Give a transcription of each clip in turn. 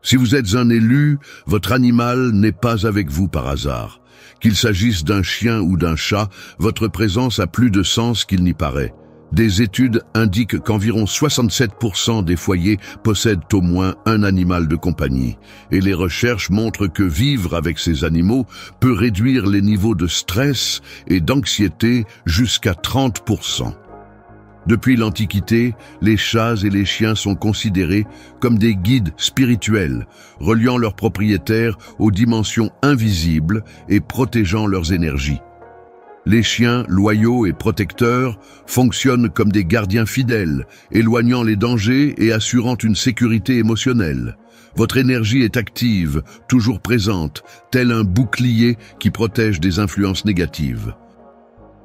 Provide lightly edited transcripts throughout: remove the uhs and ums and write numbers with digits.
Si vous êtes un élu, votre animal n'est pas avec vous par hasard. Qu'il s'agisse d'un chien ou d'un chat, votre présence a plus de sens qu'il n'y paraît. Des études indiquent qu'environ 67% des foyers possèdent au moins un animal de compagnie. Et les recherches montrent que vivre avec ces animaux peut réduire les niveaux de stress et d'anxiété jusqu'à 30%. Depuis l'Antiquité, les chats et les chiens sont considérés comme des guides spirituels, reliant leurs propriétaires aux dimensions invisibles et protégeant leurs énergies. Les chiens, loyaux et protecteurs, fonctionnent comme des gardiens fidèles, éloignant les dangers et assurant une sécurité émotionnelle. Votre énergie est active, toujours présente, tel un bouclier qui protège des influences négatives.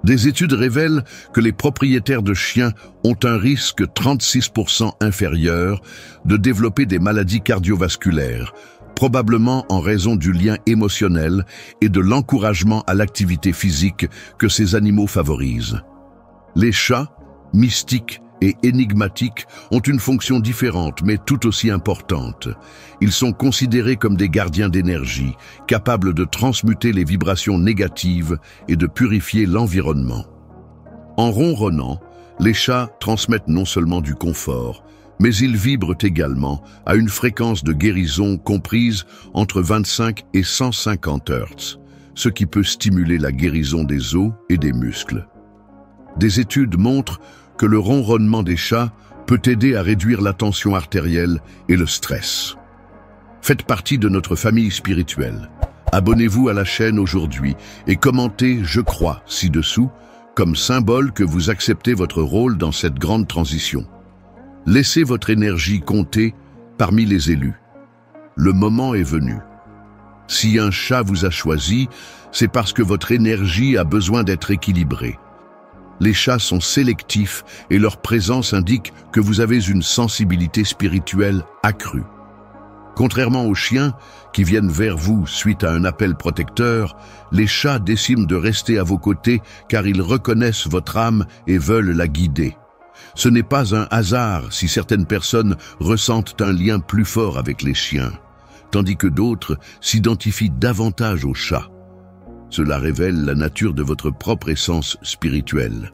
Des études révèlent que les propriétaires de chiens ont un risque 36% inférieur de développer des maladies cardiovasculaires, probablement en raison du lien émotionnel et de l'encouragement à l'activité physique que ces animaux favorisent. Les chats, mystiques et énigmatiques, ont une fonction différente mais tout aussi importante. Ils sont considérés comme des gardiens d'énergie, capables de transmuter les vibrations négatives et de purifier l'environnement. En ronronnant, les chats transmettent non seulement du confort, mais ils vibrent également à une fréquence de guérison comprise entre 25 et 150 Hz, ce qui peut stimuler la guérison des os et des muscles. Des études montrent que le ronronnement des chats peut aider à réduire la tension artérielle et le stress. Faites partie de notre famille spirituelle. Abonnez-vous à la chaîne aujourd'hui et commentez « Je crois » ci-dessous comme symbole que vous acceptez votre rôle dans cette grande transition. Laissez votre énergie compter parmi les élus. Le moment est venu. Si un chat vous a choisi, c'est parce que votre énergie a besoin d'être équilibrée. Les chats sont sélectifs et leur présence indique que vous avez une sensibilité spirituelle accrue. Contrairement aux chiens qui viennent vers vous suite à un appel protecteur, les chats décident de rester à vos côtés car ils reconnaissent votre âme et veulent la guider. Ce n'est pas un hasard si certaines personnes ressentent un lien plus fort avec les chiens, tandis que d'autres s'identifient davantage aux chats. Cela révèle la nature de votre propre essence spirituelle.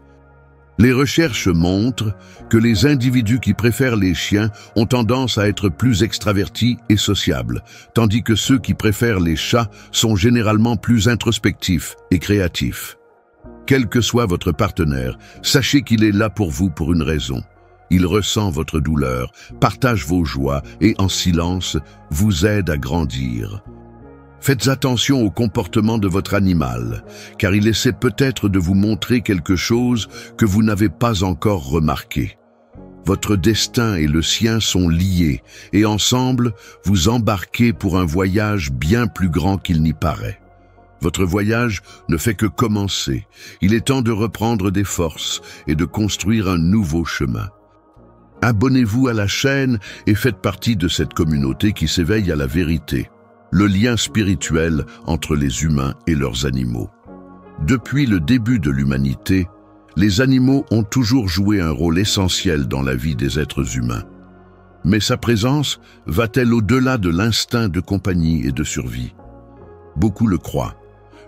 Les recherches montrent que les individus qui préfèrent les chiens ont tendance à être plus extravertis et sociables, tandis que ceux qui préfèrent les chats sont généralement plus introspectifs et créatifs. Quel que soit votre partenaire, sachez qu'il est là pour vous pour une raison. Il ressent votre douleur, partage vos joies et, en silence, vous aide à grandir. Faites attention au comportement de votre animal, car il essaie peut-être de vous montrer quelque chose que vous n'avez pas encore remarqué. Votre destin et le sien sont liés, et ensemble, vous embarquez pour un voyage bien plus grand qu'il n'y paraît. Votre voyage ne fait que commencer. Il est temps de reprendre des forces et de construire un nouveau chemin. Abonnez-vous à la chaîne et faites partie de cette communauté qui s'éveille à la vérité. Le lien spirituel entre les humains et leurs animaux. Depuis le début de l'humanité, les animaux ont toujours joué un rôle essentiel dans la vie des êtres humains. Mais sa présence va-t-elle au-delà de l'instinct de compagnie et de survie? Beaucoup le croient.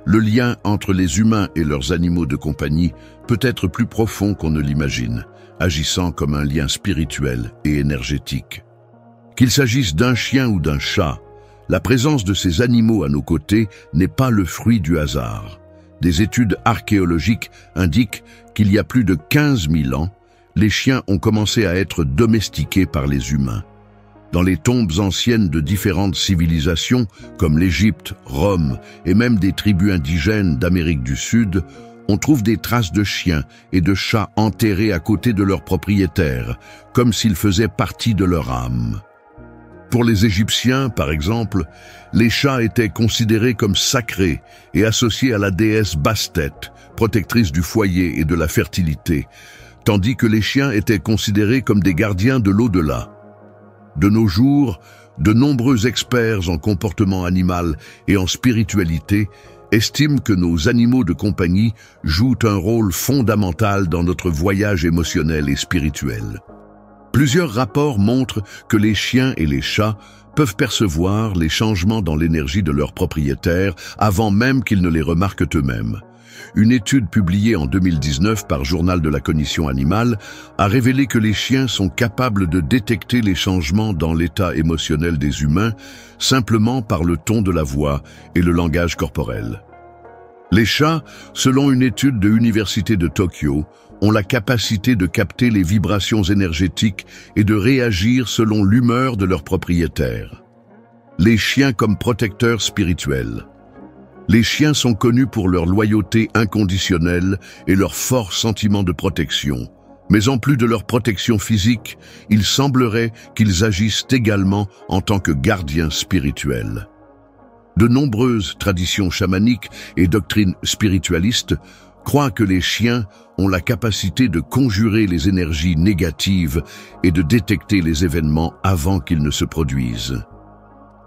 Le lien entre les humains et leurs animaux de compagnie peut être plus profond qu'on ne l'imagine, agissant comme un lien spirituel et énergétique. Qu'il s'agisse d'un chien ou d'un chat, la présence de ces animaux à nos côtés n'est pas le fruit du hasard. Des études archéologiques indiquent qu'il y a plus de 15 000 ans, les chiens ont commencé à être domestiqués par les humains. Dans les tombes anciennes de différentes civilisations, comme l'Égypte, Rome et même des tribus indigènes d'Amérique du Sud, on trouve des traces de chiens et de chats enterrés à côté de leurs propriétaires, comme s'ils faisaient partie de leur âme. Pour les Égyptiens, par exemple, les chats étaient considérés comme sacrés et associés à la déesse Bastet, protectrice du foyer et de la fertilité, tandis que les chiens étaient considérés comme des gardiens de l'au-delà. De nos jours, de nombreux experts en comportement animal et en spiritualité estiment que nos animaux de compagnie jouent un rôle fondamental dans notre voyage émotionnel et spirituel. Plusieurs rapports montrent que les chiens et les chats peuvent percevoir les changements dans l'énergie de leurs propriétaires avant même qu'ils ne les remarquent eux-mêmes. Une étude publiée en 2019 par Journal de la Cognition Animale a révélé que les chiens sont capables de détecter les changements dans l'état émotionnel des humains simplement par le ton de la voix et le langage corporel. Les chats, selon une étude de l'Université de Tokyo, ont la capacité de capter les vibrations énergétiques et de réagir selon l'humeur de leur propriétaire. Les chiens comme protecteurs spirituels. Les chiens sont connus pour leur loyauté inconditionnelle et leur fort sentiment de protection. Mais en plus de leur protection physique, il semblerait qu'ils agissent également en tant que gardiens spirituels. De nombreuses traditions chamaniques et doctrines spiritualistes croient que les chiens ont la capacité de conjurer les énergies négatives et de détecter les événements avant qu'ils ne se produisent.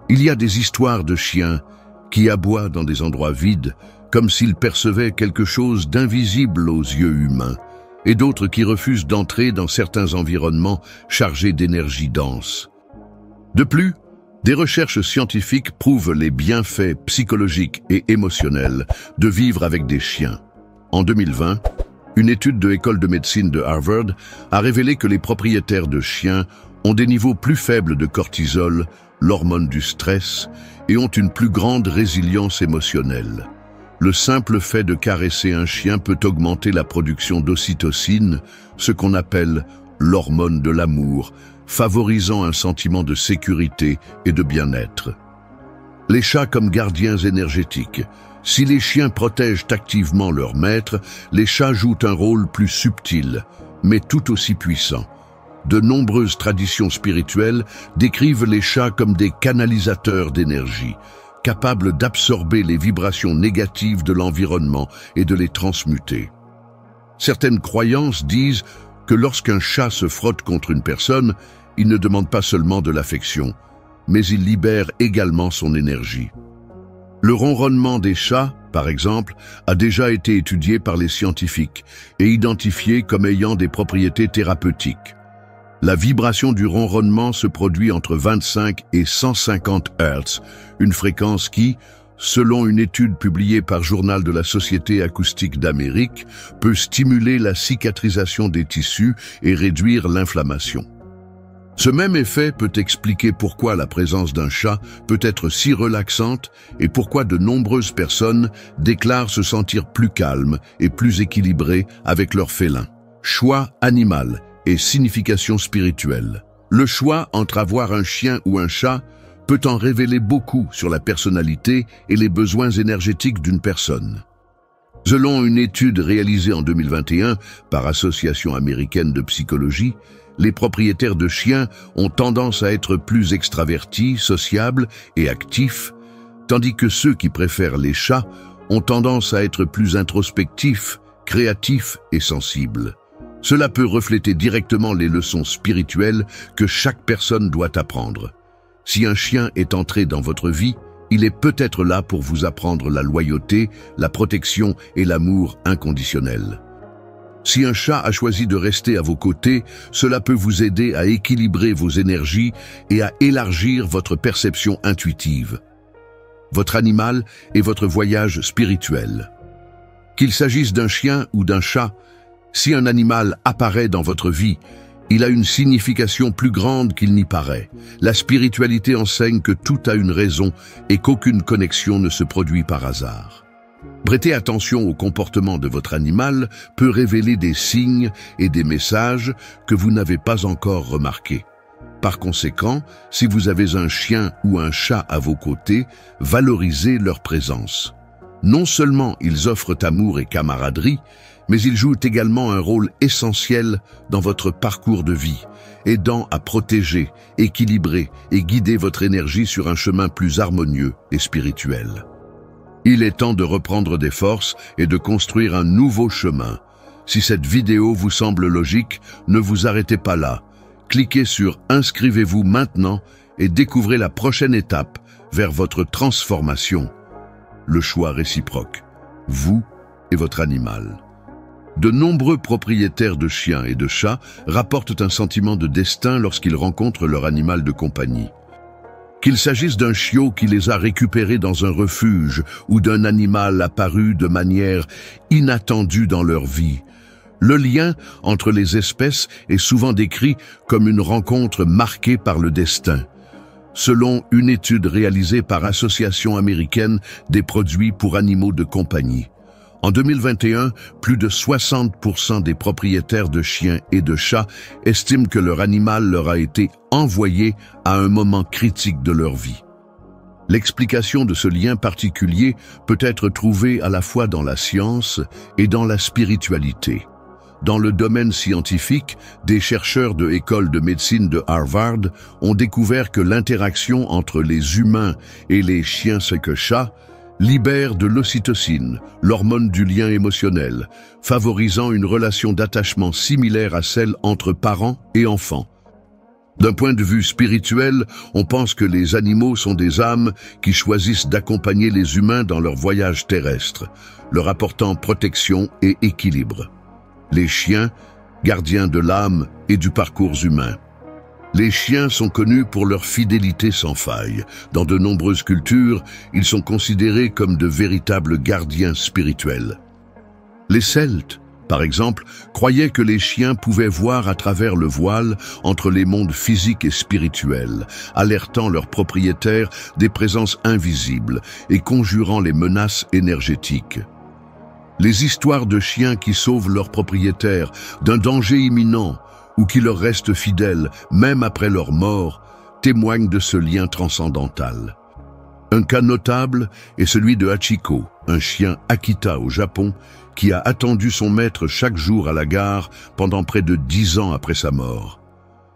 Il y a des histoires de chiens qui aboient dans des endroits vides, comme s'ils percevaient quelque chose d'invisible aux yeux humains, et d'autres qui refusent d'entrer dans certains environnements chargés d'énergie dense. De plus, des recherches scientifiques prouvent les bienfaits psychologiques et émotionnels de vivre avec des chiens. En 2020, une étude de l'école de médecine de Harvard a révélé que les propriétaires de chiens ont des niveaux plus faibles de cortisol, l'hormone du stress, et ont une plus grande résilience émotionnelle. Le simple fait de caresser un chien peut augmenter la production d'ocytocine, ce qu'on appelle l'hormone de l'amour, favorisant un sentiment de sécurité et de bien-être. Les chats comme gardiens énergétiques. Si les chiens protègent activement leur maître, les chats jouent un rôle plus subtil, mais tout aussi puissant. De nombreuses traditions spirituelles décrivent les chats comme des canalisateurs d'énergie, capables d'absorber les vibrations négatives de l'environnement et de les transmuter. Certaines croyances disent que lorsqu'un chat se frotte contre une personne, il ne demande pas seulement de l'affection, mais il libère également son énergie. Le ronronnement des chats, par exemple, a déjà été étudié par les scientifiques et identifié comme ayant des propriétés thérapeutiques. La vibration du ronronnement se produit entre 25 et 150 Hz, une fréquence qui, selon une étude publiée par Journal de la Société acoustique d'Amérique, peut stimuler la cicatrisation des tissus et réduire l'inflammation. Ce même effet peut expliquer pourquoi la présence d'un chat peut être si relaxante et pourquoi de nombreuses personnes déclarent se sentir plus calmes et plus équilibrées avec leur félin. Choix animal et signification spirituelle. Le choix entre avoir un chien ou un chat peut en révéler beaucoup sur la personnalité et les besoins énergétiques d'une personne. Selon une étude réalisée en 2021 par Association américaine de psychologie, les propriétaires de chiens ont tendance à être plus extravertis, sociables et actifs, tandis que ceux qui préfèrent les chats ont tendance à être plus introspectifs, créatifs et sensibles. Cela peut refléter directement les leçons spirituelles que chaque personne doit apprendre. Si un chien est entré dans votre vie, il est peut-être là pour vous apprendre la loyauté, la protection et l'amour inconditionnel. Si un chat a choisi de rester à vos côtés, cela peut vous aider à équilibrer vos énergies et à élargir votre perception intuitive. Votre animal est votre voyage spirituel. Qu'il s'agisse d'un chien ou d'un chat, si un animal apparaît dans votre vie, il a une signification plus grande qu'il n'y paraît. La spiritualité enseigne que tout a une raison et qu'aucune connexion ne se produit par hasard. Prêter attention au comportement de votre animal peut révéler des signes et des messages que vous n'avez pas encore remarqués. Par conséquent, si vous avez un chien ou un chat à vos côtés, valorisez leur présence. Non seulement ils offrent amour et camaraderie, mais ils jouent également un rôle essentiel dans votre parcours de vie, aidant à protéger, équilibrer et guider votre énergie sur un chemin plus harmonieux et spirituel. Il est temps de reprendre des forces et de construire un nouveau chemin. Si cette vidéo vous semble logique, ne vous arrêtez pas là. Cliquez sur « Inscrivez-vous maintenant » et découvrez la prochaine étape vers votre transformation. Le choix réciproque, vous et votre animal. De nombreux propriétaires de chiens et de chats rapportent un sentiment de destin lorsqu'ils rencontrent leur animal de compagnie. Qu'il s'agisse d'un chiot qui les a récupérés dans un refuge ou d'un animal apparu de manière inattendue dans leur vie, le lien entre les espèces est souvent décrit comme une rencontre marquée par le destin, selon une étude réalisée par Association américaine des produits pour animaux de compagnie. En 2021, plus de 60% des propriétaires de chiens et de chats estiment que leur animal leur a été envoyé à un moment critique de leur vie. L'explication de ce lien particulier peut être trouvée à la fois dans la science et dans la spiritualité. Dans le domaine scientifique, des chercheurs de l'école de médecine de Harvard ont découvert que l'interaction entre les humains et les chiens et chats libère de l'ocytocine, l'hormone du lien émotionnel, favorisant une relation d'attachement similaire à celle entre parents et enfants. D'un point de vue spirituel, on pense que les animaux sont des âmes qui choisissent d'accompagner les humains dans leur voyage terrestre, leur apportant protection et équilibre. Les chiens, gardiens de l'âme et du parcours humain. Les chiens sont connus pour leur fidélité sans faille. Dans de nombreuses cultures, ils sont considérés comme de véritables gardiens spirituels. Les Celtes, par exemple, croyaient que les chiens pouvaient voir à travers le voile entre les mondes physiques et spirituels, alertant leurs propriétaires des présences invisibles et conjurant les menaces énergétiques. Les histoires de chiens qui sauvent leurs propriétaires d'un danger imminent ou qui leur restent fidèles, même après leur mort, témoignent de ce lien transcendantal. Un cas notable est celui de Hachiko, un chien Akita au Japon, qui a attendu son maître chaque jour à la gare pendant près de 10 ans après sa mort.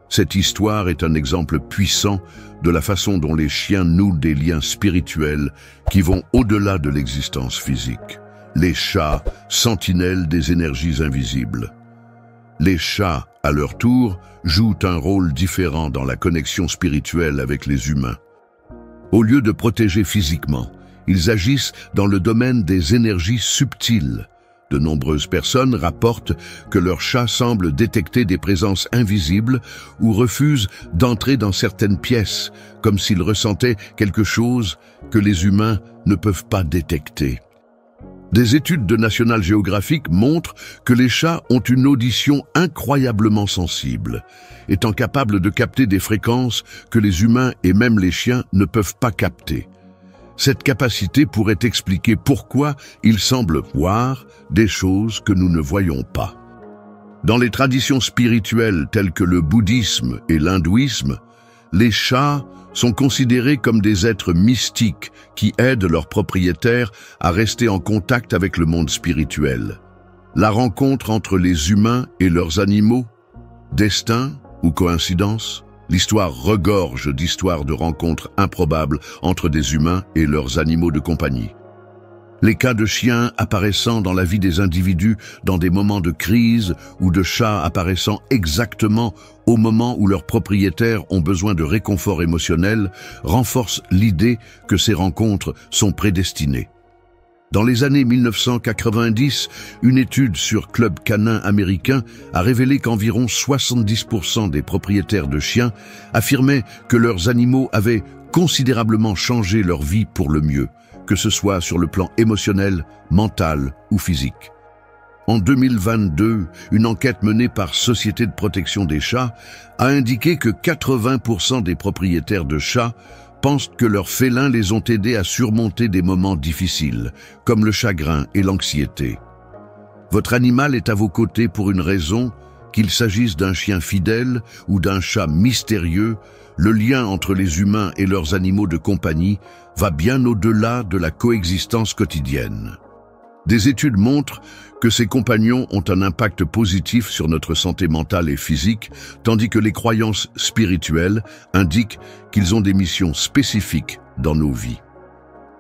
Cette histoire est un exemple puissant de la façon dont les chiens nouent des liens spirituels qui vont au-delà de l'existence physique. Les chats, sentinelles des énergies invisibles. Les chats, à leur tour, jouent un rôle différent dans la connexion spirituelle avec les humains. Au lieu de protéger physiquement, ils agissent dans le domaine des énergies subtiles. De nombreuses personnes rapportent que leurs chats semblent détecter des présences invisibles ou refusent d'entrer dans certaines pièces, comme s'ils ressentaient quelque chose que les humains ne peuvent pas détecter. Des études de National Geographic montrent que les chats ont une audition incroyablement sensible, étant capables de capter des fréquences que les humains et même les chiens ne peuvent pas capter. Cette capacité pourrait expliquer pourquoi ils semblent voir des choses que nous ne voyons pas. Dans les traditions spirituelles telles que le bouddhisme et l'hindouisme, les chats sont considérés comme des êtres mystiques qui aident leurs propriétaires à rester en contact avec le monde spirituel. La rencontre entre les humains et leurs animaux, destin ou coïncidence, l'histoire regorge d'histoires de rencontres improbables entre des humains et leurs animaux de compagnie. Les cas de chiens apparaissant dans la vie des individus dans des moments de crise ou de chats apparaissant exactement au moment où leurs propriétaires ont besoin de réconfort émotionnel renforcent l'idée que ces rencontres sont prédestinées. Dans les années 1990, une étude sur Club Canin américain a révélé qu'environ 70% des propriétaires de chiens affirmaient que leurs animaux avaient considérablement changé leur vie pour le mieux, que ce soit sur le plan émotionnel, mental ou physique. En 2022, une enquête menée par Société de protection des chats a indiqué que 80% des propriétaires de chats pensent que leurs félins les ont aidés à surmonter des moments difficiles, comme le chagrin et l'anxiété. Votre animal est à vos côtés pour une raison, qu'il s'agisse d'un chien fidèle ou d'un chat mystérieux. Le lien entre les humains et leurs animaux de compagnie va bien au-delà de la coexistence quotidienne. Des études montrent que ces compagnons ont un impact positif sur notre santé mentale et physique, tandis que les croyances spirituelles indiquent qu'ils ont des missions spécifiques dans nos vies.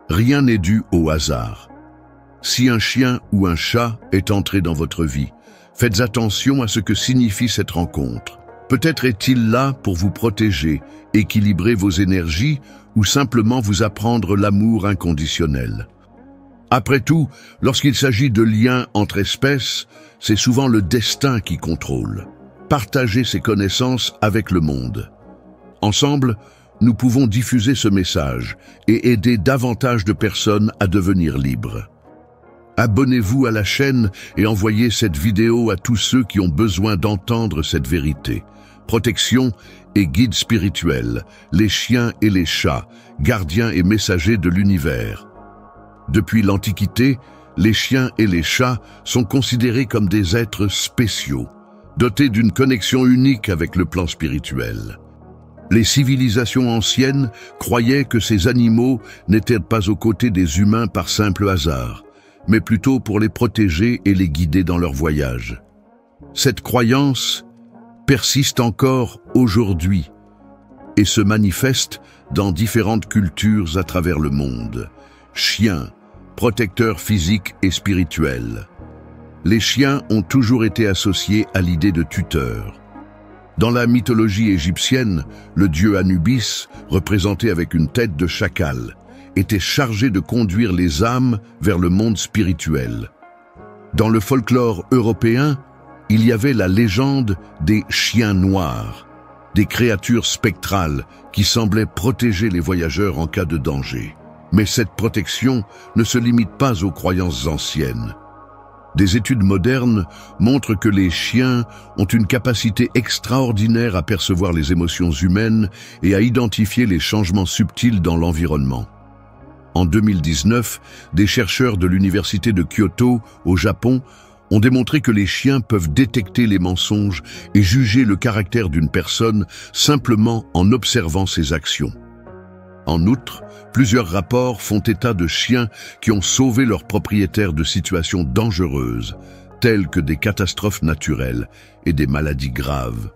Rien n'est dû au hasard. Si un chien ou un chat est entré dans votre vie, faites attention à ce que signifie cette rencontre. Peut-être est-il là pour vous protéger, équilibrer vos énergies ou simplement vous apprendre l'amour inconditionnel. Après tout, lorsqu'il s'agit de liens entre espèces, c'est souvent le destin qui contrôle. Partagez ces connaissances avec le monde. Ensemble, nous pouvons diffuser ce message et aider davantage de personnes à devenir libres. Abonnez-vous à la chaîne et envoyez cette vidéo à tous ceux qui ont besoin d'entendre cette vérité. Protection et guide spirituel, les chiens et les chats, gardiens et messagers de l'univers. Depuis l'Antiquité, les chiens et les chats sont considérés comme des êtres spéciaux, dotés d'une connexion unique avec le plan spirituel. Les civilisations anciennes croyaient que ces animaux n'étaient pas aux côtés des humains par simple hasard, mais plutôt pour les protéger et les guider dans leur voyage. Cette croyance persiste encore aujourd'hui et se manifeste dans différentes cultures à travers le monde. Chiens, protecteurs physiques et spirituels. Les chiens ont toujours été associés à l'idée de tuteur. Dans la mythologie égyptienne, le dieu Anubis, représenté avec une tête de chacal, était chargé de conduire les âmes vers le monde spirituel. Dans le folklore européen, il y avait la légende des chiens noirs, des créatures spectrales qui semblaient protéger les voyageurs en cas de danger. Mais cette protection ne se limite pas aux croyances anciennes. Des études modernes montrent que les chiens ont une capacité extraordinaire à percevoir les émotions humaines et à identifier les changements subtils dans l'environnement. En 2019, des chercheurs de l'université de Kyoto, au Japon, ont démontré que les chiens peuvent détecter les mensonges et juger le caractère d'une personne simplement en observant ses actions. En outre, plusieurs rapports font état de chiens qui ont sauvé leurs propriétaires de situations dangereuses, telles que des catastrophes naturelles et des maladies graves.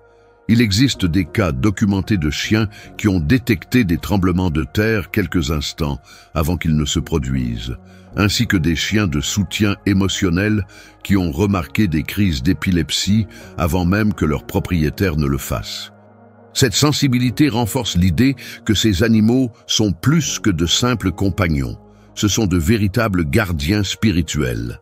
Il existe des cas documentés de chiens qui ont détecté des tremblements de terre quelques instants avant qu'ils ne se produisent, ainsi que des chiens de soutien émotionnel qui ont remarqué des crises d'épilepsie avant même que leurs propriétaires ne le fassent. Cette sensibilité renforce l'idée que ces animaux sont plus que de simples compagnons. Ce sont de véritables gardiens spirituels.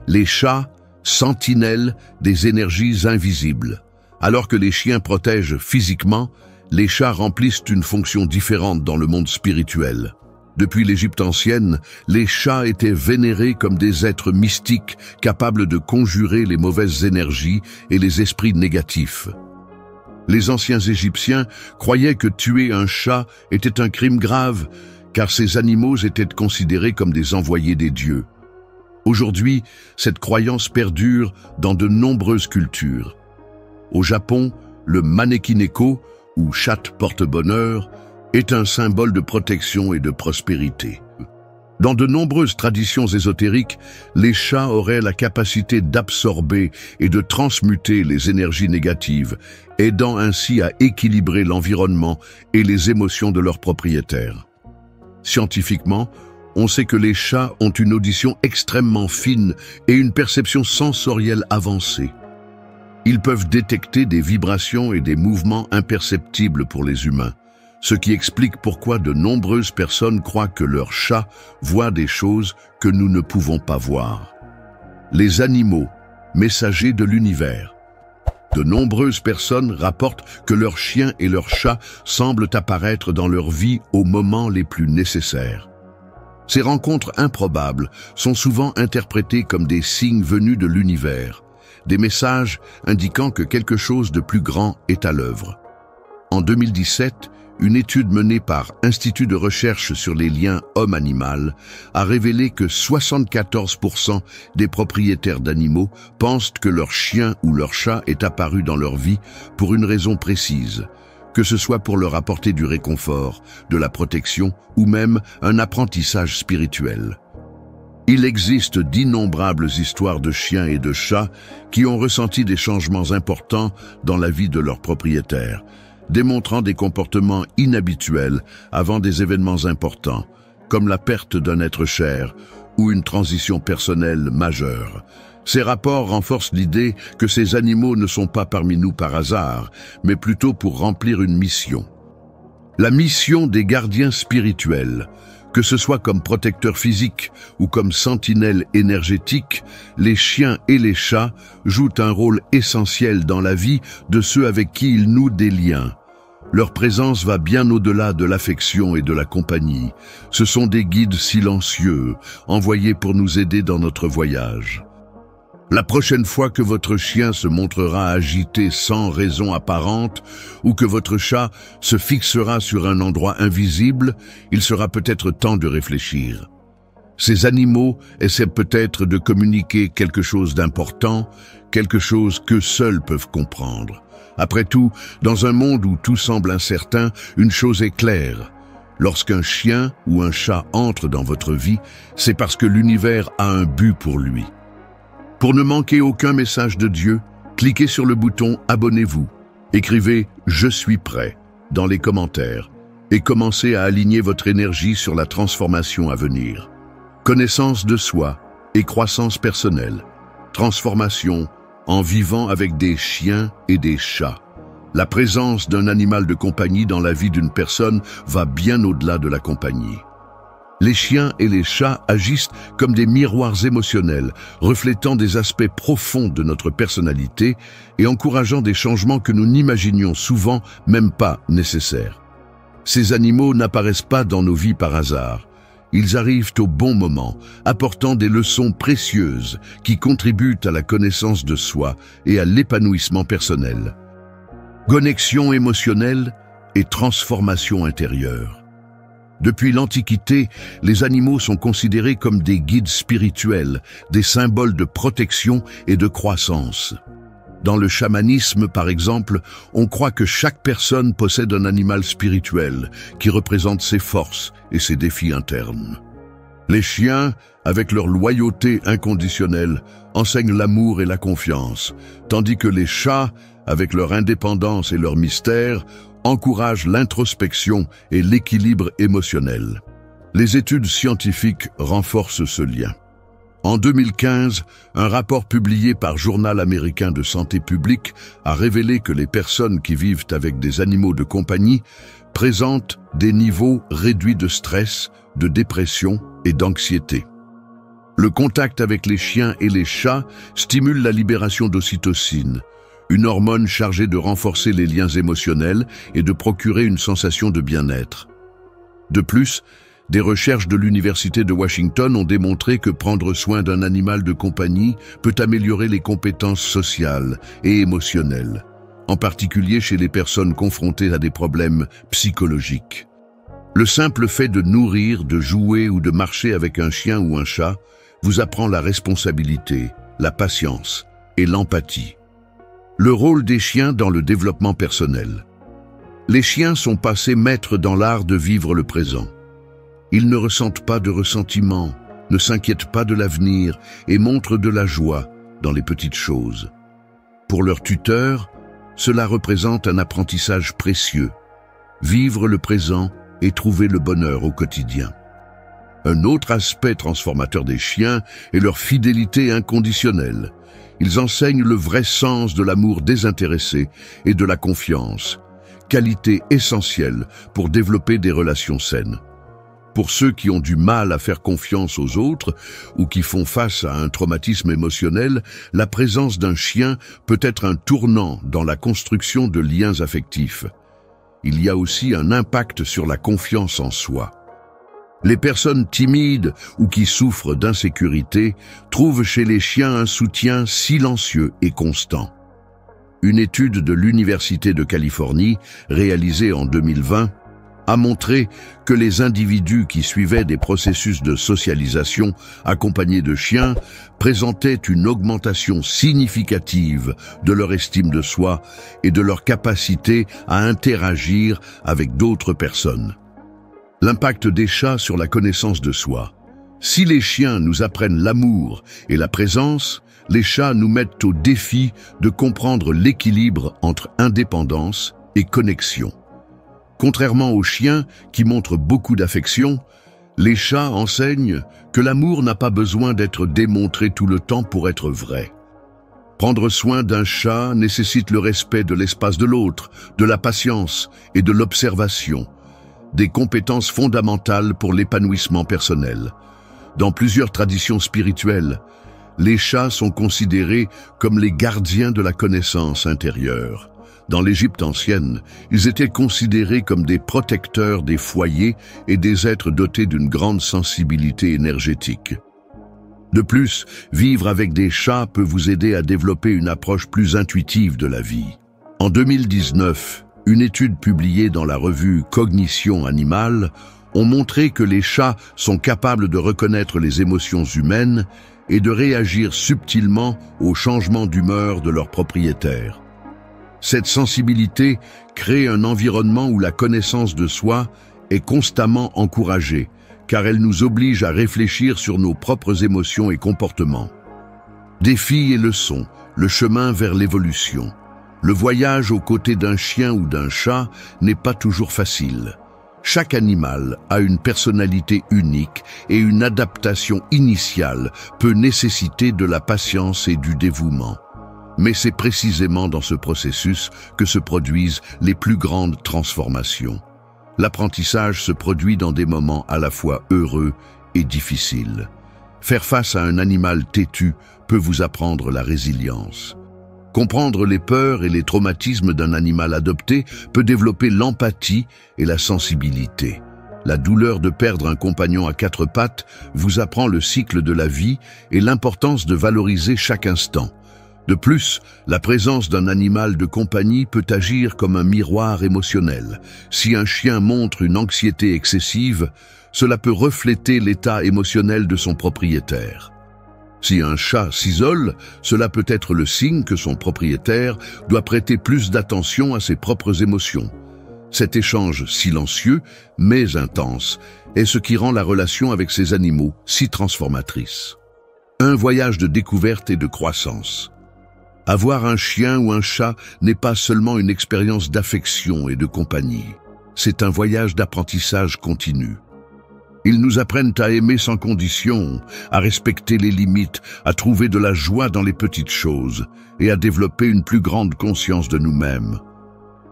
Les chats, sentinelles des énergies invisibles. Alors que les chiens protègent physiquement, les chats remplissent une fonction différente dans le monde spirituel. Depuis l'Égypte ancienne, les chats étaient vénérés comme des êtres mystiques capables de conjurer les mauvaises énergies et les esprits négatifs. Les anciens Égyptiens croyaient que tuer un chat était un crime grave, car ces animaux étaient considérés comme des envoyés des dieux. Aujourd'hui, cette croyance perdure dans de nombreuses cultures. Au Japon, le manekineko, ou chat porte-bonheur, est un symbole de protection et de prospérité. Dans de nombreuses traditions ésotériques, les chats auraient la capacité d'absorber et de transmuter les énergies négatives, aidant ainsi à équilibrer l'environnement et les émotions de leurs propriétaires. Scientifiquement, on sait que les chats ont une audition extrêmement fine et une perception sensorielle avancée. Ils peuvent détecter des vibrations et des mouvements imperceptibles pour les humains, ce qui explique pourquoi de nombreuses personnes croient que leurs chats voient des choses que nous ne pouvons pas voir. Les animaux, messagers de l'univers. De nombreuses personnes rapportent que leurs chiens et leurs chats semblent apparaître dans leur vie aux moments les plus nécessaires. Ces rencontres improbables sont souvent interprétées comme des signes venus de l'univers, des messages indiquant que quelque chose de plus grand est à l'œuvre. En 2017, une étude menée par Institut de recherche sur les liens homme-animal a révélé que 74% des propriétaires d'animaux pensent que leur chien ou leur chat est apparu dans leur vie pour une raison précise, que ce soit pour leur apporter du réconfort, de la protection ou même un apprentissage spirituel. Il existe d'innombrables histoires de chiens et de chats qui ont ressenti des changements importants dans la vie de leurs propriétaires, démontrant des comportements inhabituels avant des événements importants, comme la perte d'un être cher ou une transition personnelle majeure. Ces rapports renforcent l'idée que ces animaux ne sont pas parmi nous par hasard, mais plutôt pour remplir une mission. La mission des gardiens spirituels. Que ce soit comme protecteurs physiques ou comme sentinelles énergétiques, les chiens et les chats jouent un rôle essentiel dans la vie de ceux avec qui ils nouent des liens. Leur présence va bien au-delà de l'affection et de la compagnie. Ce sont des guides silencieux, envoyés pour nous aider dans notre voyage. La prochaine fois que votre chien se montrera agité sans raison apparente ou que votre chat se fixera sur un endroit invisible, il sera peut-être temps de réfléchir. Ces animaux essaient peut-être de communiquer quelque chose d'important, quelque chose qu'eux seuls peuvent comprendre. Après tout, dans un monde où tout semble incertain, une chose est claire. Lorsqu'un chien ou un chat entre dans votre vie, c'est parce que l'univers a un but pour lui. Pour ne manquer aucun message de Dieu, cliquez sur le bouton « Abonnez-vous ». Écrivez « Je suis prêt » dans les commentaires et commencez à aligner votre énergie sur la transformation à venir. Connaissance de soi et croissance personnelle. Transformation en vivant avec des chiens et des chats. La présence d'un animal de compagnie dans la vie d'une personne va bien au-delà de la compagnie. Les chiens et les chats agissent comme des miroirs émotionnels, reflétant des aspects profonds de notre personnalité et encourageant des changements que nous n'imaginions souvent même pas nécessaires. Ces animaux n'apparaissent pas dans nos vies par hasard. Ils arrivent au bon moment, apportant des leçons précieuses qui contribuent à la connaissance de soi et à l'épanouissement personnel. Connexion émotionnelle et transformation intérieure. Depuis l'Antiquité, les animaux sont considérés comme des guides spirituels, des symboles de protection et de croissance. Dans le chamanisme, par exemple, on croit que chaque personne possède un animal spirituel qui représente ses forces et ses défis internes. Les chiens, avec leur loyauté inconditionnelle, enseignent l'amour et la confiance, tandis que les chats, avec leur indépendance et leur mystère, encouragent l'introspection et l'équilibre émotionnel. Les études scientifiques renforcent ce lien. En 2015, un rapport publié par Journal américain de santé publique a révélé que les personnes qui vivent avec des animaux de compagnie présentent des niveaux réduits de stress, de dépression et d'anxiété. Le contact avec les chiens et les chats stimule la libération d'ocytocine, une hormone chargée de renforcer les liens émotionnels et de procurer une sensation de bien-être. De plus, des recherches de l'Université de Washington ont démontré que prendre soin d'un animal de compagnie peut améliorer les compétences sociales et émotionnelles, en particulier chez les personnes confrontées à des problèmes psychologiques. Le simple fait de nourrir, de jouer ou de marcher avec un chien ou un chat vous apprend la responsabilité, la patience et l'empathie. Le rôle des chiens dans le développement personnel. Les chiens sont passés maîtres dans l'art de vivre le présent. Ils ne ressentent pas de ressentiment, ne s'inquiètent pas de l'avenir et montrent de la joie dans les petites choses. Pour leur tuteur, cela représente un apprentissage précieux. Vivre le présent et trouver le bonheur au quotidien. Un autre aspect transformateur des chiens est leur fidélité inconditionnelle. Ils enseignent le vrai sens de l'amour désintéressé et de la confiance, qualité essentielle pour développer des relations saines. Pour ceux qui ont du mal à faire confiance aux autres ou qui font face à un traumatisme émotionnel, la présence d'un chien peut être un tournant dans la construction de liens affectifs. Il y a aussi un impact sur la confiance en soi. Les personnes timides ou qui souffrent d'insécurité trouvent chez les chiens un soutien silencieux et constant. Une étude de l'Université de Californie, réalisée en 2020, a montré que les individus qui suivaient des processus de socialisation accompagnés de chiens présentaient une augmentation significative de leur estime de soi et de leur capacité à interagir avec d'autres personnes. L'impact des chats sur la connaissance de soi. Si les chiens nous apprennent l'amour et la présence, les chats nous mettent au défi de comprendre l'équilibre entre indépendance et connexion. Contrairement aux chiens qui montrent beaucoup d'affection, les chats enseignent que l'amour n'a pas besoin d'être démontré tout le temps pour être vrai. Prendre soin d'un chat nécessite le respect de l'espace de l'autre, de la patience et de l'observation, des compétences fondamentales pour l'épanouissement personnel. Dans plusieurs traditions spirituelles, les chats sont considérés comme les gardiens de la connaissance intérieure. Dans l'Égypte ancienne, ils étaient considérés comme des protecteurs des foyers et des êtres dotés d'une grande sensibilité énergétique. De plus, vivre avec des chats peut vous aider à développer une approche plus intuitive de la vie. En 2019, une étude publiée dans la revue Cognition Animale ont montré que les chats sont capables de reconnaître les émotions humaines et de réagir subtilement aux changements d'humeur de leurs propriétaires. Cette sensibilité crée un environnement où la connaissance de soi est constamment encouragée, car elle nous oblige à réfléchir sur nos propres émotions et comportements. Défis et leçons, le chemin vers l'évolution. Le voyage aux côtés d'un chien ou d'un chat n'est pas toujours facile. Chaque animal a une personnalité unique et une adaptation initiale peut nécessiter de la patience et du dévouement. Mais c'est précisément dans ce processus que se produisent les plus grandes transformations. L'apprentissage se produit dans des moments à la fois heureux et difficiles. Faire face à un animal têtu peut vous apprendre la résilience. Comprendre les peurs et les traumatismes d'un animal adopté peut développer l'empathie et la sensibilité. La douleur de perdre un compagnon à quatre pattes vous apprend le cycle de la vie et l'importance de valoriser chaque instant. De plus, la présence d'un animal de compagnie peut agir comme un miroir émotionnel. Si un chien montre une anxiété excessive, cela peut refléter l'état émotionnel de son propriétaire. Si un chat s'isole, cela peut être le signe que son propriétaire doit prêter plus d'attention à ses propres émotions. Cet échange silencieux, mais intense, est ce qui rend la relation avec ces animaux si transformatrice. Un voyage de découverte et de croissance. Avoir un chien ou un chat n'est pas seulement une expérience d'affection et de compagnie. C'est un voyage d'apprentissage continu. Ils nous apprennent à aimer sans condition, à respecter les limites, à trouver de la joie dans les petites choses et à développer une plus grande conscience de nous-mêmes.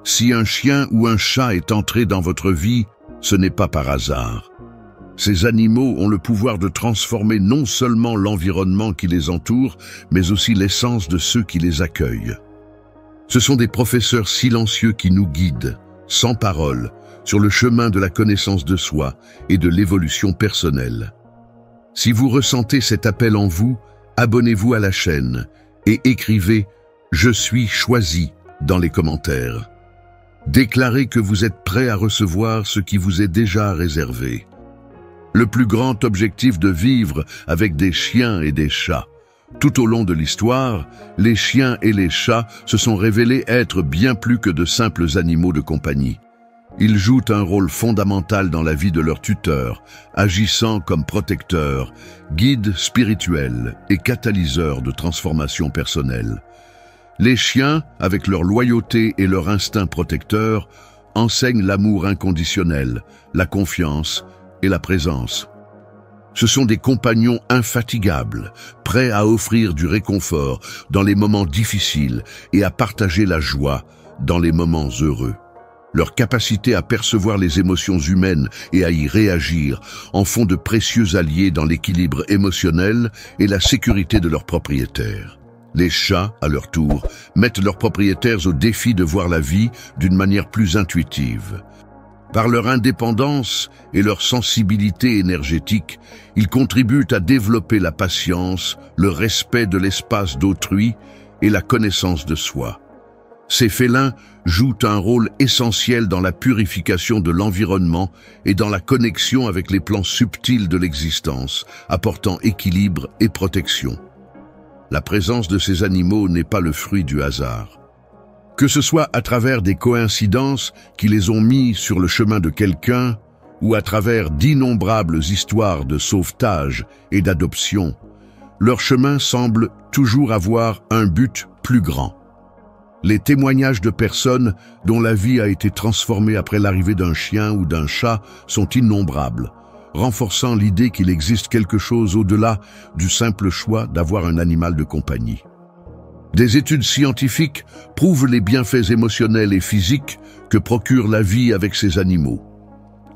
Si un chien ou un chat est entré dans votre vie, ce n'est pas par hasard. Ces animaux ont le pouvoir de transformer non seulement l'environnement qui les entoure, mais aussi l'essence de ceux qui les accueillent. Ce sont des professeurs silencieux qui nous guident, sans parole, sur le chemin de la connaissance de soi et de l'évolution personnelle. Si vous ressentez cet appel en vous, abonnez-vous à la chaîne et écrivez « Je suis choisi » dans les commentaires. Déclarez que vous êtes prêt à recevoir ce qui vous est déjà réservé. Le plus grand objectif de vivre avec des chiens et des chats. Tout au long de l'histoire, les chiens et les chats se sont révélés être bien plus que de simples animaux de compagnie. Ils jouent un rôle fondamental dans la vie de leurs tuteurs, agissant comme protecteurs, guides spirituels et catalyseurs de transformation personnelle. Les chiens, avec leur loyauté et leur instinct protecteur, enseignent l'amour inconditionnel, la confiance et la présence. Ce sont des compagnons infatigables, prêts à offrir du réconfort dans les moments difficiles et à partager la joie dans les moments heureux. Leur capacité à percevoir les émotions humaines et à y réagir en font de précieux alliés dans l'équilibre émotionnel et la sécurité de leurs propriétaires. Les chats, à leur tour, mettent leurs propriétaires au défi de voir la vie d'une manière plus intuitive. Par leur indépendance et leur sensibilité énergétique, ils contribuent à développer la patience, le respect de l'espace d'autrui et la connaissance de soi. Ces félins jouent un rôle essentiel dans la purification de l'environnement et dans la connexion avec les plans subtils de l'existence, apportant équilibre et protection. La présence de ces animaux n'est pas le fruit du hasard. Que ce soit à travers des coïncidences qui les ont mis sur le chemin de quelqu'un, ou à travers d'innombrables histoires de sauvetage et d'adoption, leur chemin semble toujours avoir un but plus grand. Les témoignages de personnes dont la vie a été transformée après l'arrivée d'un chien ou d'un chat sont innombrables, renforçant l'idée qu'il existe quelque chose au-delà du simple choix d'avoir un animal de compagnie. Des études scientifiques prouvent les bienfaits émotionnels et physiques que procure la vie avec ces animaux.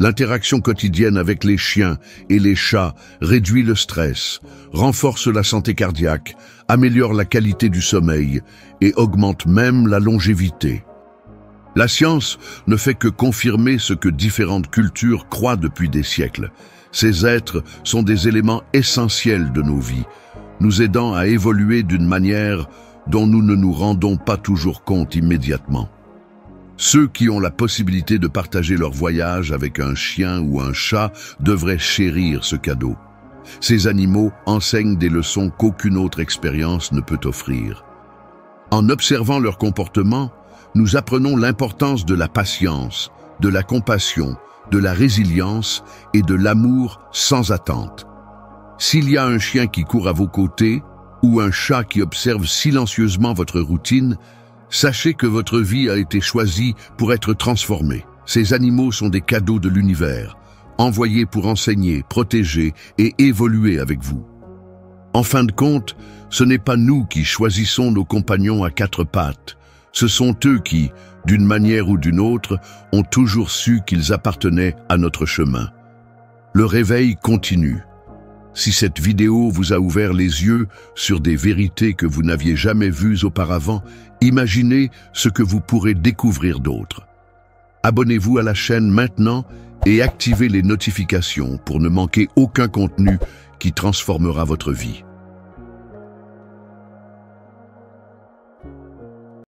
L'interaction quotidienne avec les chiens et les chats réduit le stress, renforce la santé cardiaque, améliore la qualité du sommeil et augmente même la longévité. La science ne fait que confirmer ce que différentes cultures croient depuis des siècles. Ces êtres sont des éléments essentiels de nos vies, nous aidant à évoluer d'une manière dont nous ne nous rendons pas toujours compte immédiatement. Ceux qui ont la possibilité de partager leur voyage avec un chien ou un chat devraient chérir ce cadeau. Ces animaux enseignent des leçons qu'aucune autre expérience ne peut offrir. En observant leur comportement, nous apprenons l'importance de la patience, de la compassion, de la résilience et de l'amour sans attente. S'il y a un chien qui court à vos côtés ou un chat qui observe silencieusement votre routine, sachez que votre vie a été choisie pour être transformée. Ces animaux sont des cadeaux de l'univers, envoyés pour enseigner, protéger et évoluer avec vous. En fin de compte, ce n'est pas nous qui choisissons nos compagnons à quatre pattes. Ce sont eux qui, d'une manière ou d'une autre, ont toujours su qu'ils appartenaient à notre chemin. Le réveil continue. Si cette vidéo vous a ouvert les yeux sur des vérités que vous n'aviez jamais vues auparavant, imaginez ce que vous pourrez découvrir d'autres. Abonnez-vous à la chaîne maintenant et activez les notifications pour ne manquer aucun contenu qui transformera votre vie.